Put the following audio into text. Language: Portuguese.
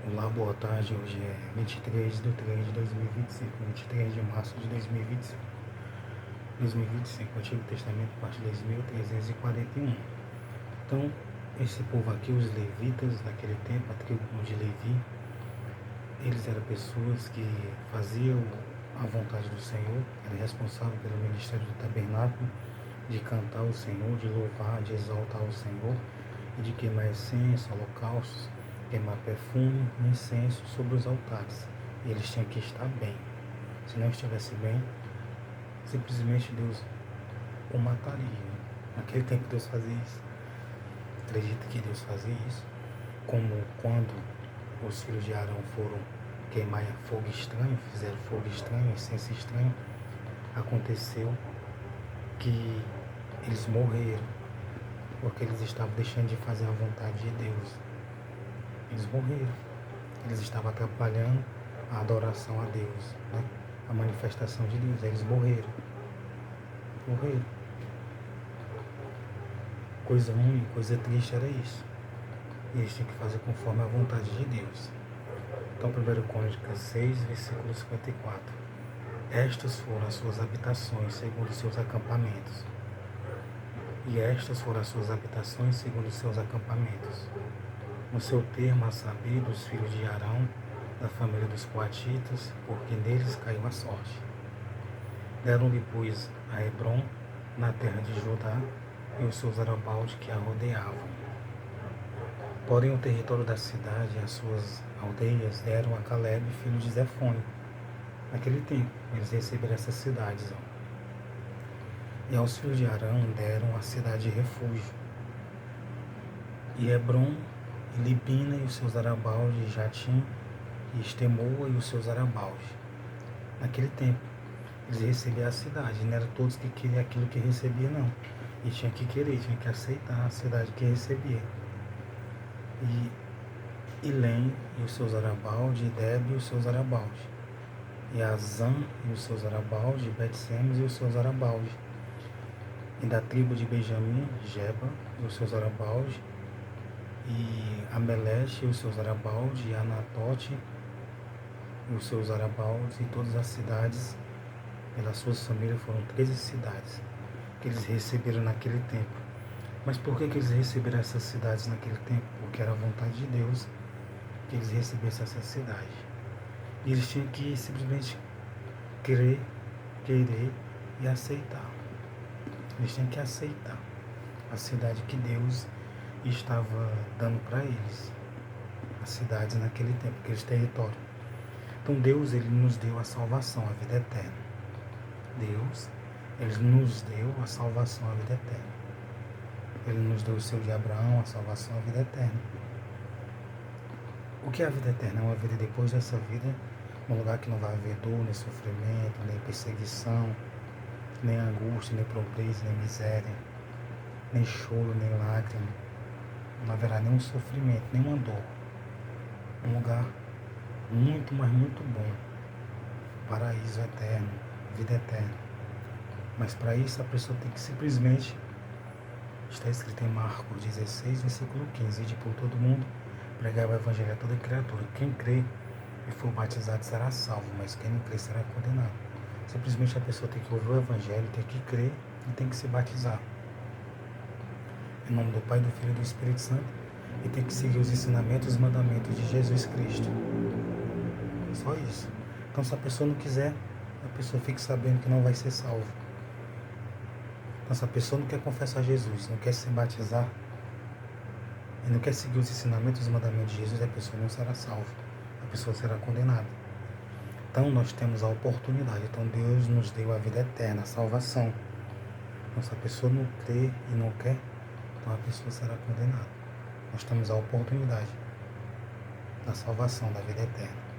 Olá, boa tarde. Hoje é 23 de 3 de 2025, 23 de março de 2025. 2025, Antigo Testamento, parte 2341. Então, esse povo aqui, os levitas, naquele tempo, a tribo de Levi, eles eram pessoas que faziam a vontade do Senhor, eram responsáveis pelo ministério do tabernáculo, de cantar ao Senhor, de louvar, de exaltar o Senhor, e de queimar incenso, holocaustos, queimar perfume, incenso sobre os altares. E eles tinham que estar bem. Se não estivesse bem, simplesmente Deus o mataria. Naquele tempo Deus fazia isso. Acredito que Deus fazia isso. Como quando os filhos de Arão foram queimar fogo estranho, fizeram fogo estranho, incenso estranho, aconteceu que eles morreram, porque eles estavam deixando de fazer a vontade de Deus. Eles morreram. Eles estavam atrapalhando a adoração a Deus, né? A manifestação de Deus. Eles morreram. Morreram. Coisa ruim, coisa triste era isso. E eles tinham que fazer conforme a vontade de Deus. Então, 1 Crônicas 6, versículo 54. Estas foram as suas habitações, segundo os seus acampamentos. E estas foram as suas habitações, segundo os seus acampamentos. No seu termo, a saber, dos filhos de Arão, da família dos coatitas, porque neles caiu a sorte. Deram-lhe, pois, a Hebrom, na terra de Judá, e os seus arrabaldes que a rodeavam. Porém, o território da cidade e as suas aldeias deram a Calebe, filho de Zefone. Naquele tempo, eles receberam essas cidades. E aos filhos de Arão deram a cidade de refúgio. E Hebrom, e Libina e os seus arabaldes, Jatim, e Estemoa e os seus arabaldes. Naquele tempo, eles recebiam a cidade, não era todos que queriam aquilo que recebia, não. E tinha que querer, tinha que aceitar a cidade que recebia. E Ilém e os seus arabaldes, e Deb e os seus arabaldes. E Azã e os seus arabaldes, e Bet-Semes e os seus arabaldes. E da tribo de Benjamim, Geba e os seus arabaldes, e Ameleche e os seus arabaldes, e Anatote e os seus arabaldes, e todas as cidades, pelas suas famílias, foram 13 cidades que eles receberam naquele tempo. Mas por que eles receberam essas cidades naquele tempo? Porque era a vontade de Deus que eles recebessem essas cidades. E eles tinham que simplesmente querer e aceitar. Eles tinham que aceitar a cidade que Deus estava dando para eles. As cidades naquele tempo, aqueles territórios. Então Deus, Ele nos deu a salvação, a vida eterna. Deus, Ele nos deu a salvação, a vida eterna. Ele nos deu o seu de Abraão, a salvação, a vida eterna. O que é a vida eterna? É uma vida depois dessa vida, num lugar que não vai haver dor, nem sofrimento, nem perseguição, nem angústia, nem pobreza, nem miséria, nem choro, nem lágrima. Não haverá nenhum sofrimento, nenhuma dor. Um lugar muito, mas muito bom. Paraíso eterno, vida eterna. Mas para isso a pessoa tem que simplesmente, está escrito em Marcos 16, versículo 15, de por todo mundo, pregar o evangelho a toda criatura. Quem crê e for batizado será salvo, mas quem não crê será condenado. Simplesmente a pessoa tem que ouvir o evangelho, tem que crer e tem que se batizar. Em nome do Pai, do Filho e do Espírito Santo, e tem que seguir os ensinamentos e os mandamentos de Jesus Cristo. Só isso. Então, se a pessoa não quiser, a pessoa fique sabendo que não vai ser salvo. Então, se a pessoa não quer confessar Jesus, não quer se batizar, e não quer seguir os ensinamentos e os mandamentos de Jesus, a pessoa não será salva. A pessoa será condenada. Então, nós temos a oportunidade. Então, Deus nos deu a vida eterna, a salvação. Então, se a pessoa não crê e não quer, então a pessoa será condenada. Nós temos a oportunidade da salvação, da vida eterna.